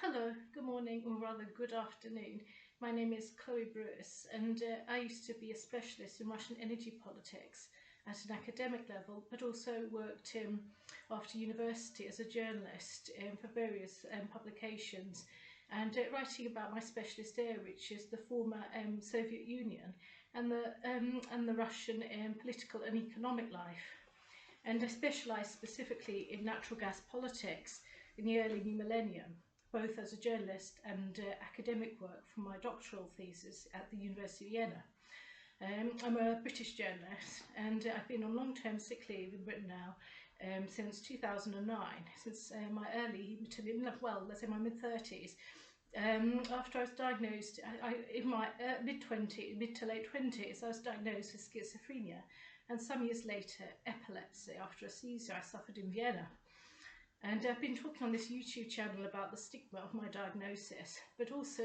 Hello, good morning, or rather good afternoon. My name is Chloe Bruce, and I used to be a specialist in Russian energy politics at an academic level, but also worked after university as a journalist for various publications, and writing about my specialist area, which is the former Soviet Union and the Russian political and economic life. And I specialised specifically in natural gas politics in the early new millennium, both as a journalist and academic work for my doctoral thesis at the University of Vienna. I'm a British journalist, and I've been on long-term sick leave in Britain now since 2009, since my early to, well, let's say my mid-30s. After I was diagnosed, in my mid to late 20s, I was diagnosed with schizophrenia, and some years later, epilepsy after a seizure I suffered in Vienna. And I've been talking on this YouTube channel about the stigma of my diagnosis, but also,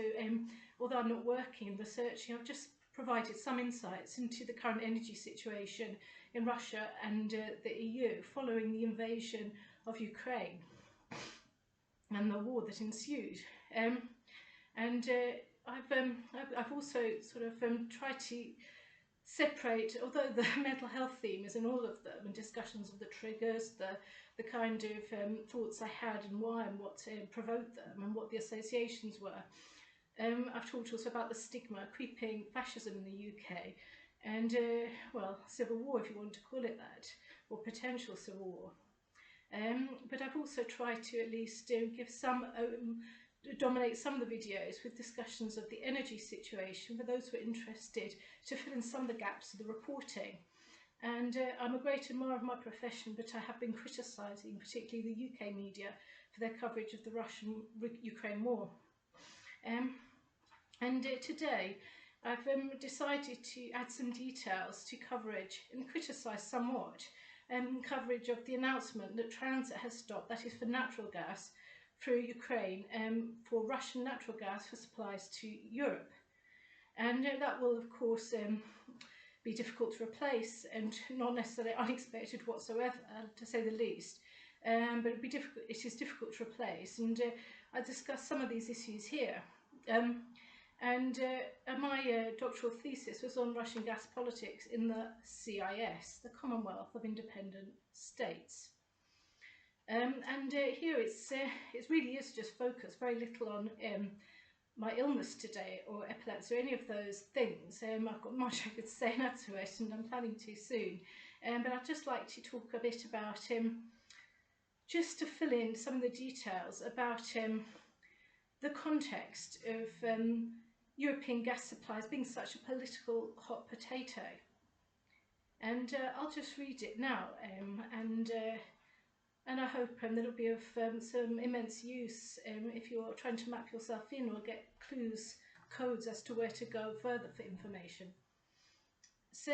although I'm not working and researching, I've just provided some insights into the current energy situation in Russia and the EU following the invasion of Ukraine and the war that ensued. I've also sort of tried to separate, although the mental health theme is in all of them, and discussions of the triggers, the kind of thoughts I had and why and what provoked them and what the associations were. I've talked also about the stigma, creeping fascism in the UK, and, well, civil war, if you want to call it that, or potential civil war. But I've also tried to at least give some dominate some of the videos with discussions of the energy situation for those who are interested, to fill in some of the gaps of the reporting. And I'm a great admirer of my profession, but I have been criticising particularly the UK media for their coverage of the Russian-Ukraine war. Today I've decided to add some details to coverage and criticise somewhat coverage of the announcement that transit has stopped, that is for natural gas, through Ukraine for Russian natural gas for supplies to Europe. And that will of course be difficult to replace and not necessarily unexpected whatsoever, to say the least. But it is difficult to replace, and I discussed some of these issues here. My doctoral thesis was on Russian gas politics in the CIS, the Commonwealth of Independent States. Here it really is just focused very little on my illness today, or epilepsy, or any of those things. I've got much I could say and add to it, and I'm planning to soon. But I'd just like to talk a bit about, just to fill in some of the details about the context of European gas supplies being such a political hot potato. And I'll just read it now, and I hope that it'll be of some immense use if you're trying to map yourself in or get clues, codes as to where to go further for information. So,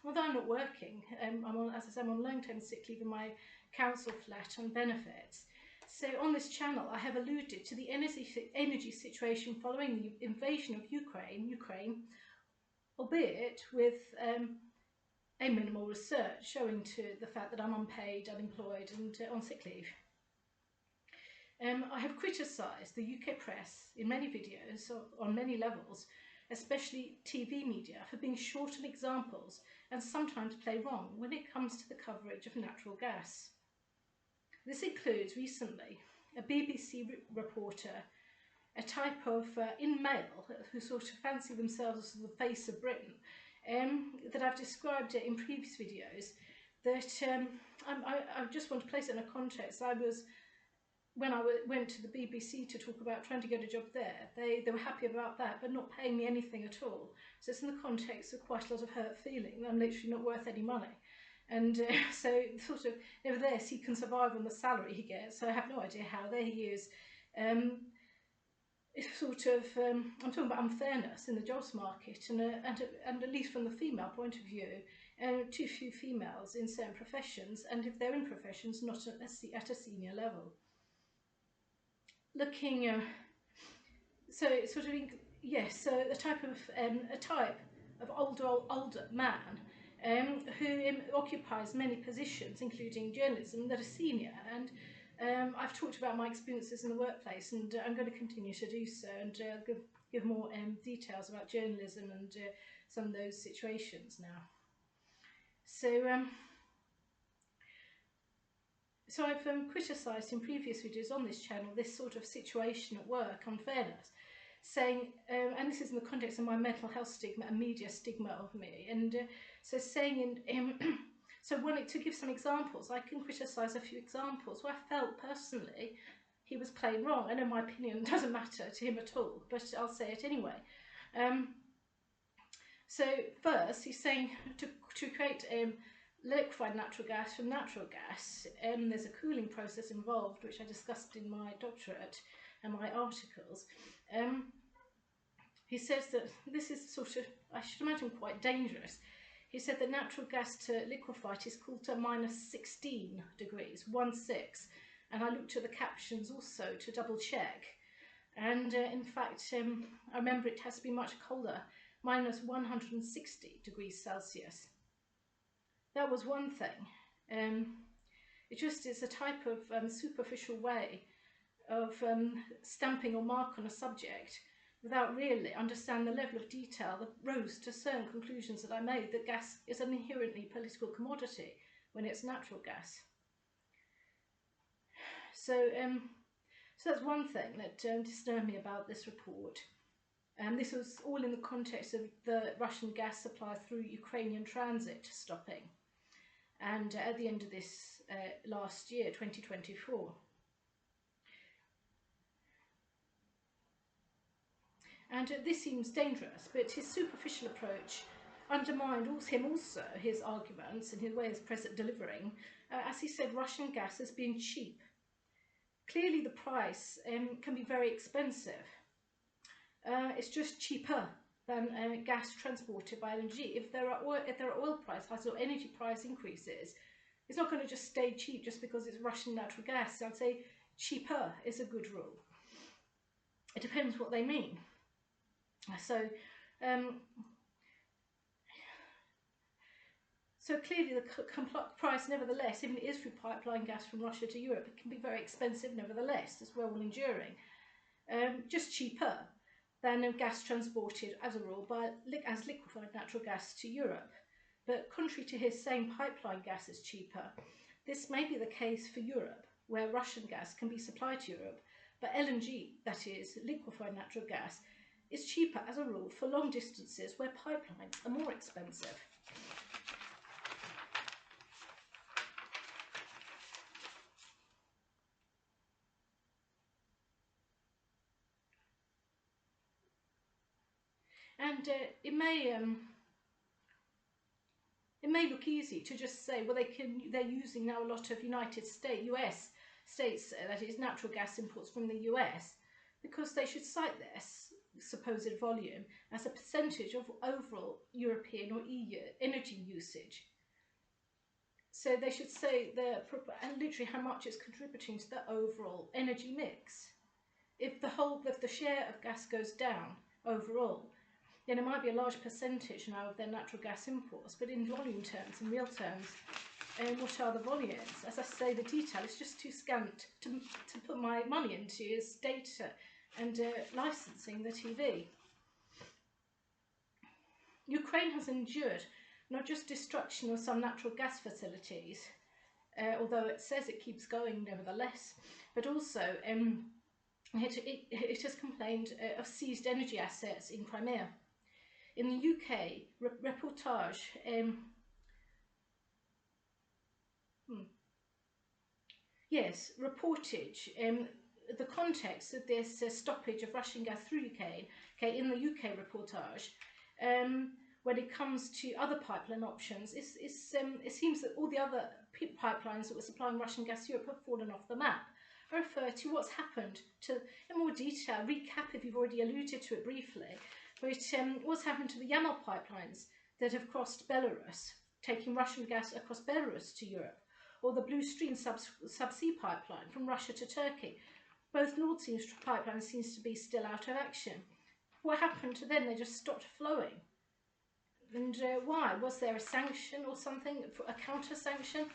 although I'm not working, as I said, I'm on long-term sick leave in my council flat on benefits. So on this channel, I have alluded to the energy situation following the invasion of Ukraine, albeit with a minimal research showing to the fact that I'm unpaid, unemployed and on sick leave. I have criticised the UK press in many videos on many levels, especially TV media, for being short on examples and sometimes play wrong when it comes to the coverage of natural gas. This includes recently a BBC reporter, a type of in-mail who sort of fancy themselves as the face of Britain, that I've described in previous videos, that I just want to place it in a context. When I went to the BBC to talk about trying to get a job there, they were happy about that, but not paying me anything at all. So it's in the context of quite a lot of hurt feeling. I'm literally not worth any money. And so sort of, nevertheless, he can survive on the salary he gets, so I have no idea how. There he is. It's sort of, I'm talking about unfairness in the jobs market, and at least from the female point of view, too few females in certain professions, and if they're in professions, not at a senior level. Looking, so sort of, yes, so a type of older man who occupies many positions, including journalism, that are senior, and I've talked about my experiences in the workplace, and I'm going to continue to do so, and give more details about journalism and some of those situations now. So I've criticised in previous videos on this channel this sort of situation at work, unfairness, saying, and this is in the context of my mental health stigma and media stigma of me, and so saying so to give some examples, I can criticise a few examples where I felt personally he was playing wrong. I know my opinion doesn't matter to him at all, but I'll say it anyway. So first, he's saying to create liquefied natural gas from natural gas, there's a cooling process involved, which I discussed in my doctorate and my articles. He says that this is sort of, I should imagine, quite dangerous. He said that natural gas to liquefy it is cooled to -16 degrees, 16, and I looked at the captions also to double check. And in fact, I remember it has to be much colder, -160 degrees Celsius. That was one thing. It's a type of superficial way of stamping or mark on a subject without really understanding the level of detail that rose to certain conclusions that I made, that gas is an inherently political commodity when it's natural gas. So that's one thing that disturbed me about this report. And this was all in the context of the Russian gas supply through Ukrainian transit stopping, and at the end of this last year, 2024. And this seems dangerous, but his superficial approach undermined also his arguments and his way of delivering, as he said, Russian gas as being cheap. Clearly the price can be very expensive. It's just cheaper than gas transported by LNG. If there are oil price rises or energy price increases, it's not going to just stay cheap just because it's Russian natural gas. I'd say cheaper is a good rule. It depends what they mean. So clearly the price, nevertheless, even if it is through pipeline gas from Russia to Europe, it can be very expensive nevertheless, as well enduring. Just cheaper than gas transported as a rule as liquefied natural gas to Europe. But contrary to his saying pipeline gas is cheaper, this may be the case for Europe, where Russian gas can be supplied to Europe, but LNG, that is, liquefied natural gas, is cheaper as a rule for long distances where pipelines are more expensive. And it may look easy to just say, well, they're using now a lot of US states, that is, natural gas imports from the US, because they should cite their supposed volume as a percentage of overall European or EU energy usage. So they should say literally how much it's contributing to the overall energy mix. If the share of gas goes down overall, then it might be a large percentage now of their natural gas imports, but in volume terms, in real terms, what are the volumes? As I say, the detail is just too scant to put my money into is data and licensing the TV. Ukraine has endured not just destruction of some natural gas facilities, although it says it keeps going nevertheless, but also it has complained of seized energy assets in Crimea. In the UK, reportage the context of this stoppage of Russian gas through Ukraine, in the UK reportage, when it comes to other pipeline options, it seems that all the other pipelines that were supplying Russian gas to Europe have fallen off the map. I refer to what's happened in more detail, recap if you've already alluded to it briefly, but what's happened to the Yamal pipelines that have crossed Belarus, taking Russian gas across Belarus to Europe, or the Blue Stream subsea pipeline from Russia to Turkey. Both Nord Stream pipelines seems to be still out of action. What happened to them? They just stopped flowing. And why? Was there a sanction or something, a counter-sanction?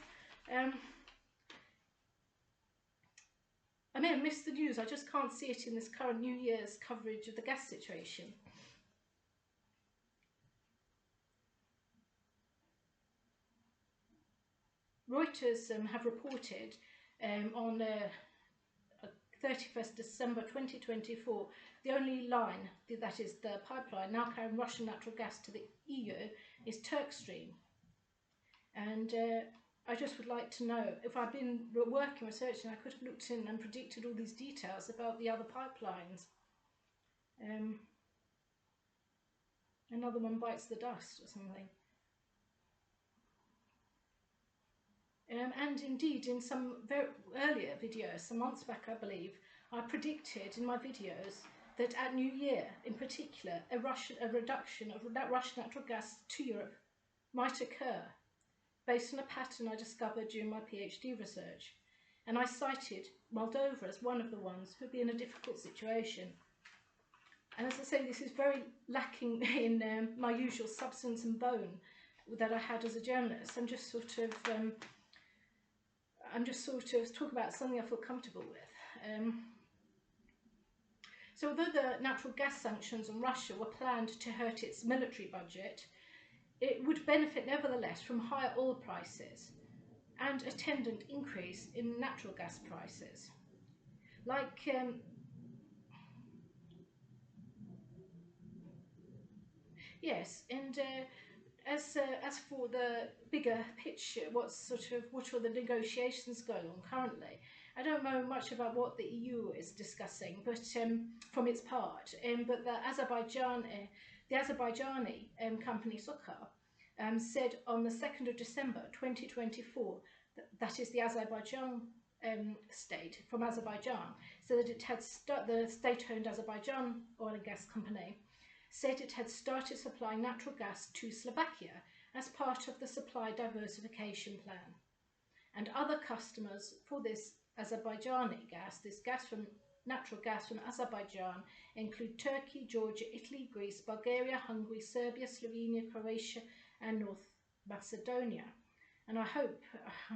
may have missed the news, I just can't see it in this current New Year's coverage of the gas situation. Reuters have reported on 31st December 2024, the only line, that is the pipeline now carrying Russian natural gas to the EU, is Turkstream. And I just would like to know, if I'd been working, researching, I could have looked in and predicted all these details about the other pipelines. Another one bites the dust or something. And indeed, in some very earlier videos, some months back I believe, I predicted in my videos that at New Year in particular, a reduction of that Russian natural gas to Europe might occur, based on a pattern I discovered during my PhD research. And I cited Moldova as one of the ones who would be in a difficult situation. And as I say, this is very lacking in my usual substance and bone that I had as a journalist. I'm just sort of talking about something I feel comfortable with. So although the natural gas sanctions on Russia were planned to hurt its military budget, it would benefit nevertheless from higher oil prices and attendant increase in natural gas prices. Like yes, and as for the bigger picture, what are the negotiations going on currently? I don't know much about what the EU is discussing, but from its part, but the Azerbaijani company Sokar said on the 2nd of December 2024, that is the Azerbaijan state from Azerbaijan, so that it had the state-owned Azerbaijan oil and gas company said it had started supplying natural gas to Slovakia as part of the supply diversification plan. And other customers for this Azerbaijani gas, natural gas from Azerbaijan, include Turkey, Georgia, Italy, Greece, Bulgaria, Hungary, Serbia, Slovenia, Croatia and North Macedonia. And I hope,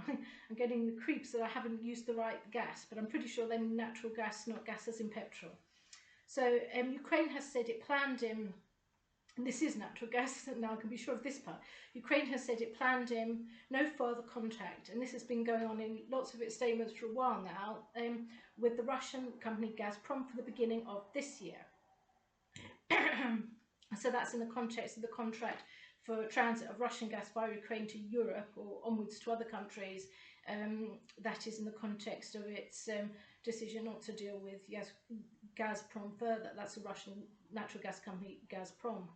I'm getting the creeps that I haven't used the right gas, but I'm pretty sure they mean natural gas, not gas as in petrol. So Ukraine has said it planned and this is natural gas, now I can be sure of this part. Ukraine has said it planned no further contact, and this has been going on in lots of its statements for a while now, with the Russian company Gazprom for the beginning of this year. So that's in the context of the contract for transit of Russian gas via Ukraine to Europe or onwards to other countries. That is in the context of its decision not to deal with Gazprom further. That's a Russian natural gas company, Gazprom.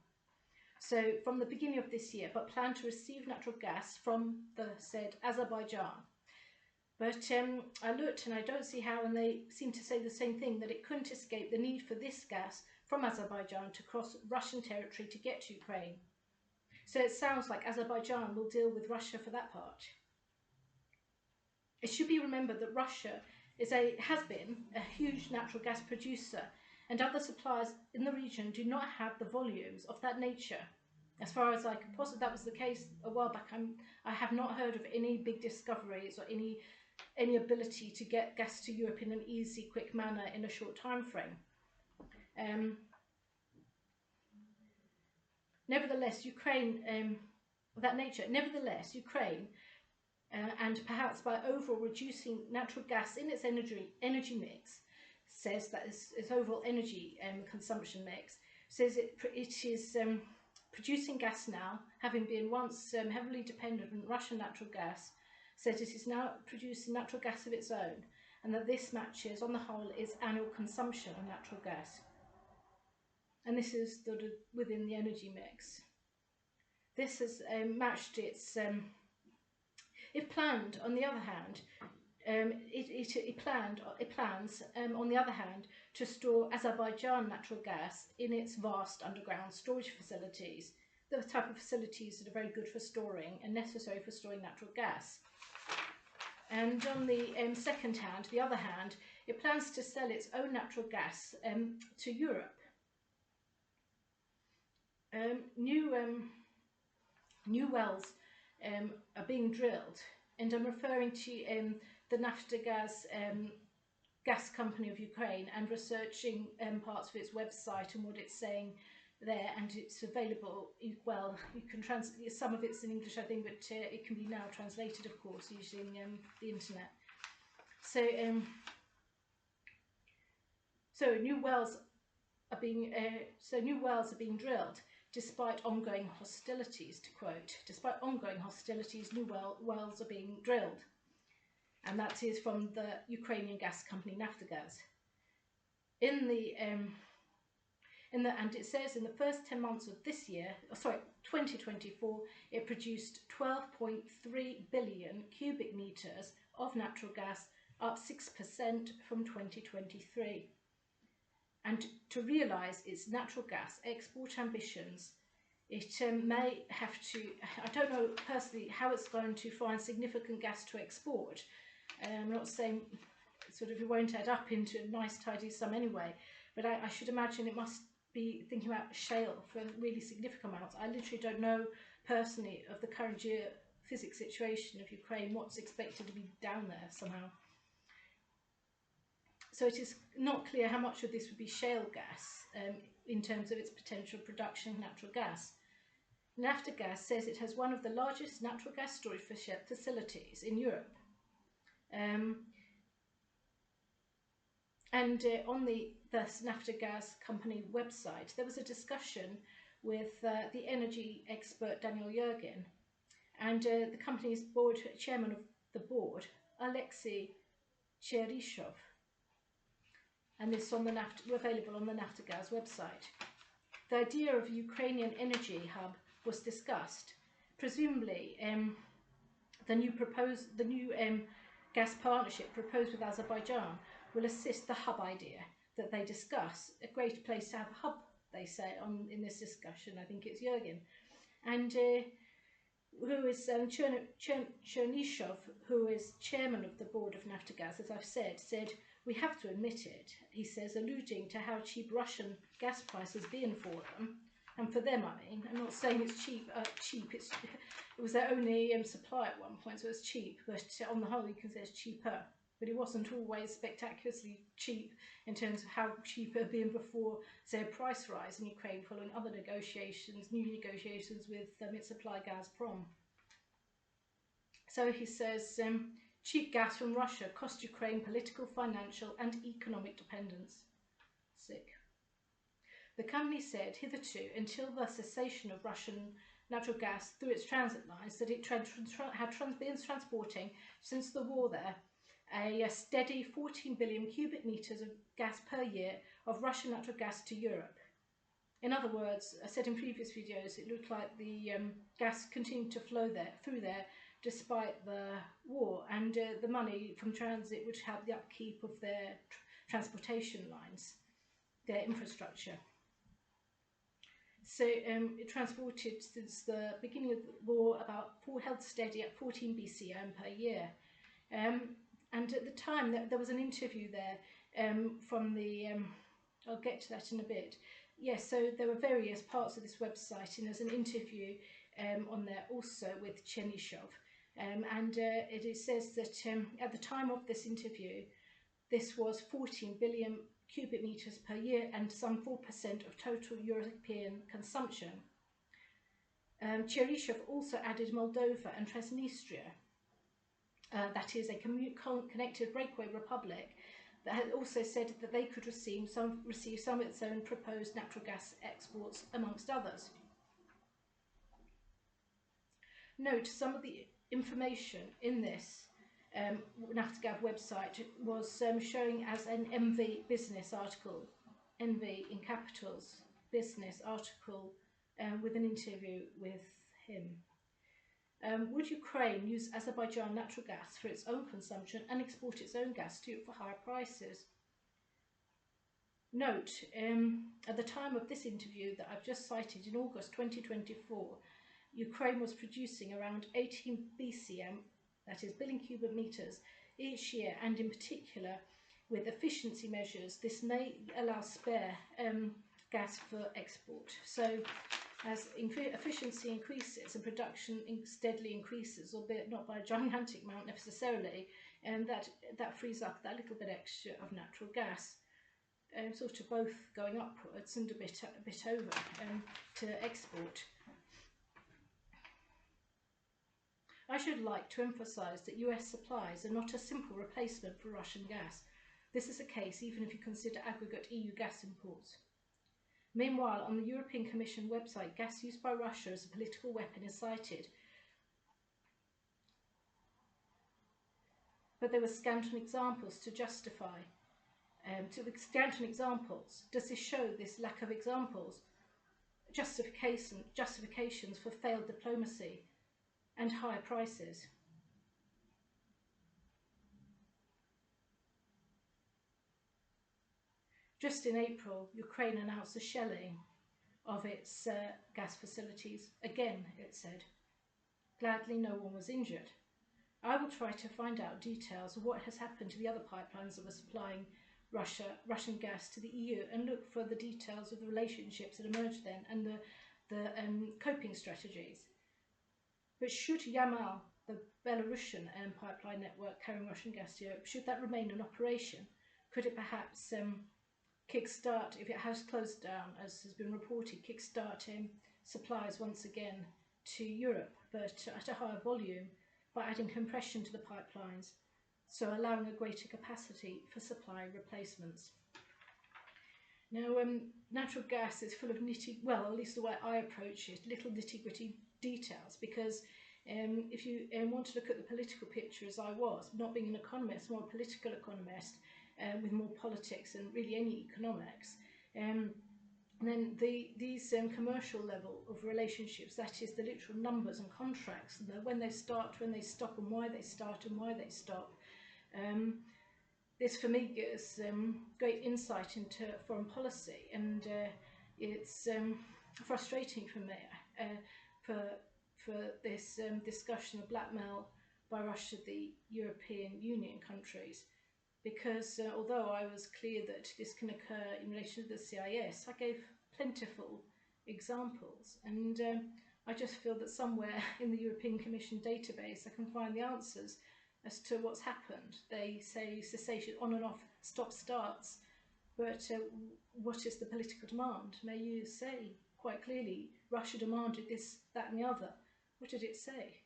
So from the beginning of this year, but plan to receive natural gas from the said Azerbaijan. But I looked and I don't see how, and they seem to say the same thing, that it couldn't escape the need for this gas from Azerbaijan to cross Russian territory to get to Ukraine. So it sounds like Azerbaijan will deal with Russia for that part. It should be remembered that Russia has been a huge natural gas producer, and other suppliers in the region do not have the volumes of that nature. As far as I can possibly, that was the case a while back. I have not heard of any big discoveries or any ability to get gas to Europe in an easy, quick manner in a short time frame. Nevertheless, Ukraine, and perhaps by overall reducing natural gas in its energy mix, says that its overall energy consumption mix, says it is producing gas now, having been once heavily dependent on Russian natural gas, says it is now producing natural gas of its own, and that this matches, on the whole, its annual consumption of natural gas. And this is sort of within the energy mix. This has matched its... If planned, on the other hand, it plans, on the other hand, to store Azerbaijan natural gas in its vast underground storage facilities, the type of facilities that are very good for storing and necessary for storing natural gas. And on the the other hand, it plans to sell its own natural gas to Europe. New wells are being drilled, and I'm referring to the Naftagaz gas company of Ukraine and researching parts of its website and what it's saying there, and it's available. Well, you can some of it's in English, I think, but it can be now translated, of course, using the internet. So, new wells are being drilled despite ongoing hostilities. To quote, despite ongoing hostilities, new wells are being drilled. And that is from the Ukrainian gas company Naftogaz. And it says in the first 10 months of this year, 2024, it produced 12.3 billion cubic meters of natural gas, up 6% from 2023. And to realise its natural gas export ambitions, it may have to, I don't know personally how it's going to find significant gas to export. I'm not saying sort of it won't add up into a nice tidy sum anyway, but I should imagine it must be thinking about shale for really significant amounts. I literally don't know personally of the current geophysics situation of Ukraine, what's expected to be down there somehow. So it is not clear how much of this would be shale gas in terms of its potential production of natural gas. Naftogaz says it has one of the largest natural gas storage facilities in Europe. And on the Naftogaz company website, there was a discussion with the energy expert Daniel Herein and the company's chairman of the board, Alexei Cheryshev. And this is available on the Naftogaz website. The idea of a Ukrainian energy hub was discussed. Presumably, the new gas partnership proposed with Azerbaijan will assist the hub idea that they discuss. A great place to have a hub, they say, in this discussion. I think it's Herein. And who is Chernyshov, who is chairman of the board of Naftogaz, as I've said, we have to admit it, he says, alluding to how cheap Russian gas prices been for them. And for them, I mean, I'm not saying it's cheap, it was their only supply at one point, so it's cheap, but on the whole you can say it's cheaper. But it wasn't always spectacularly cheap in terms of how cheap it had been before, say, a price rise in Ukraine following other negotiations, new negotiations with its supply Gazprom. So he says, cheap gas from Russia cost Ukraine political, financial and economic dependence. Sick. The company said hitherto, until the cessation of Russian natural gas through its transit lines, that it had been transporting, since the war there, a steady 14 billion cubic meters of gas per year of Russian natural gas to Europe. In other words, I said in previous videos, it looked like the gas continued to flow through there despite the war, and the money from transit would help the upkeep of their transportation lines, their infrastructure. So it transported since the beginning of the war held steady at 14 BCM per year. And at the time there was an interview there from the, I'll get to that in a bit. Yes, so there were various parts of this website, and there's an interview on there also with Chernyshov. And it says that at the time of this interview, this was 14 billion cubic meters per year and some 4% of total European consumption. Cheryshev also added Moldova and Transnistria, that is a connected breakaway republic, that had also said that they could receive some of its own proposed natural gas exports, amongst others. Note, some of the information in this Naftogaz website was showing as an MV business article, NV in capitals, business article with an interview with him. Would Ukraine use Azerbaijan natural gas for its own consumption and export its own gas to Europe for higher prices? Note, at the time of this interview that I've just cited in August 2024, Ukraine was producing around 18 BCM, that is billion cubic meters, each year, and in particular with efficiency measures this may allow spare gas for export. So as efficiency increases and production steadily increases, albeit not by a gigantic amount necessarily, and that frees up that little bit extra of natural gas, sort of both going upwards and a bit over to export. I should like to emphasise that US supplies are not a simple replacement for Russian gas. This is the case even if you consider aggregate EU gas imports. Meanwhile, on the European Commission website, gas used by Russia as a political weapon is cited, but there were scant on examples to justify. Scant on examples. Does this show this lack of examples? Justifications for failed diplomacy and higher prices. Just in April, Ukraine announced the shelling of its gas facilities. Again, it said. Gladly, no one was injured. I will try to find out details of what has happened to the other pipelines that were supplying Russian gas to the EU, and look for the details of the relationships that emerged then and the coping strategies. But should Yamal, the Belarusian pipeline network carrying Russian gas to Europe, should that remain in operation? Could it perhaps kickstart, if it has closed down, as has been reported, kickstart supplies once again to Europe, but at a higher volume, by adding compression to the pipelines, so allowing a greater capacity for supply replacements. Now, natural gas is full of well, at least the way I approach it, little nitty-gritty details, because if you want to look at the political picture as I was, not being an economist, more a political economist, with more politics and really any economics, then these commercial level of relationships, that is the literal numbers and contracts, and when they start, when they stop, and why they start and why they stop, this for me gives great insight into foreign policy, and it's frustrating for me for this discussion of blackmail by Russia, the European Union countries, because although I was clear that this can occur in relation to the CIS, I gave plentiful examples, and I just feel that somewhere in the European Commission database I can find the answers as to what's happened. They say cessation, on and off, stop starts, but what is the political demand? May you say quite clearly, Russia demanded this, that and the other. What did it say?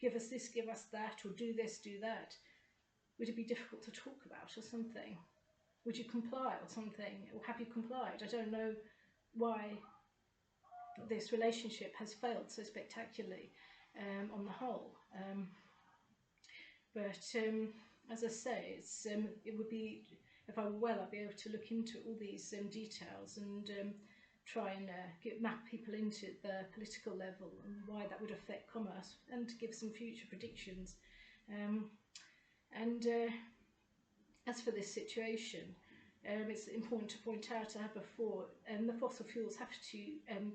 Give us this, give us that, or do this, do that. Would it be difficult to talk about or something? Would you comply or something? Or have you complied? I don't know why this relationship has failed so spectacularly on the whole. But as I say, it would be, if I were well, I'd be able to look into all these details and try and map people into the political level and why that would affect commerce, and to give some future predictions. As for this situation, it's important to point out, I have before, the fossil fuels have to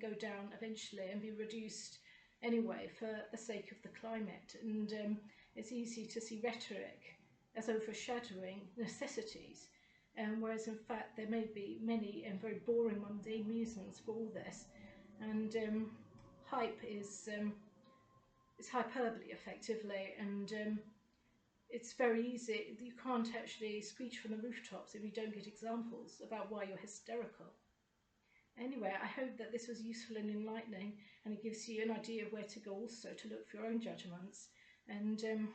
go down eventually and be reduced anyway for the sake of the climate, and it's easy to see rhetoric as overshadowing necessities, whereas in fact there may be many and very boring mundane reasons for all this, and hype is hyperbole effectively, and it's very easy, you can't actually screech from the rooftops if you don't get examples about why you're hysterical. Anyway, I hope that this was useful and enlightening, and it gives you an idea of where to go also to look for your own judgments. And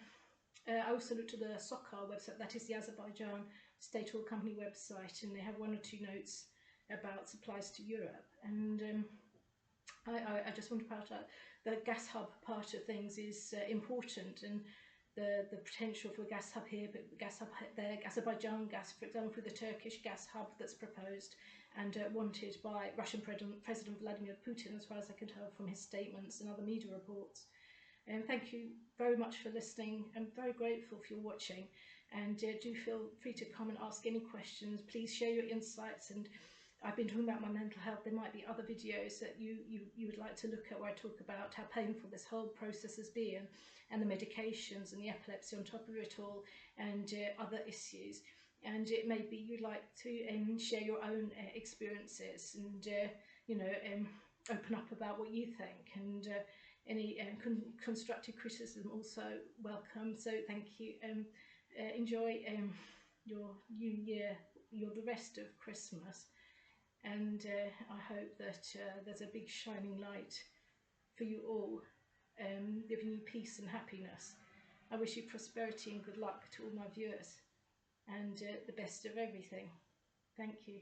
I also looked at the SOCAR website, that is the Azerbaijan state oil company website, and they have one or two notes about supplies to Europe. And I just want to point out the gas hub part of things is important, and the potential for a gas hub here, but gas hub there, Azerbaijan gas, for example, for the Turkish gas hub that's proposed and wanted by Russian President Vladimir Putin, as far as I can tell from his statements and other media reports. And thank you very much for listening. I'm very grateful for your watching, and do feel free to come and ask any questions. Please share your insights, and I've been talking about my mental health. There might be other videos that you would like to look at where I talk about how painful this whole process has been, and the medications and the epilepsy on top of it all, and other issues. And it may be you'd like to share your own experiences, and open up about what you think, and any constructive criticism also welcome. So thank you enjoy your New Year, the rest of Christmas, and I hope that there's a big shining light for you all, giving you peace and happiness. I wish you prosperity and good luck to all my viewers, and the best of everything. Thank you.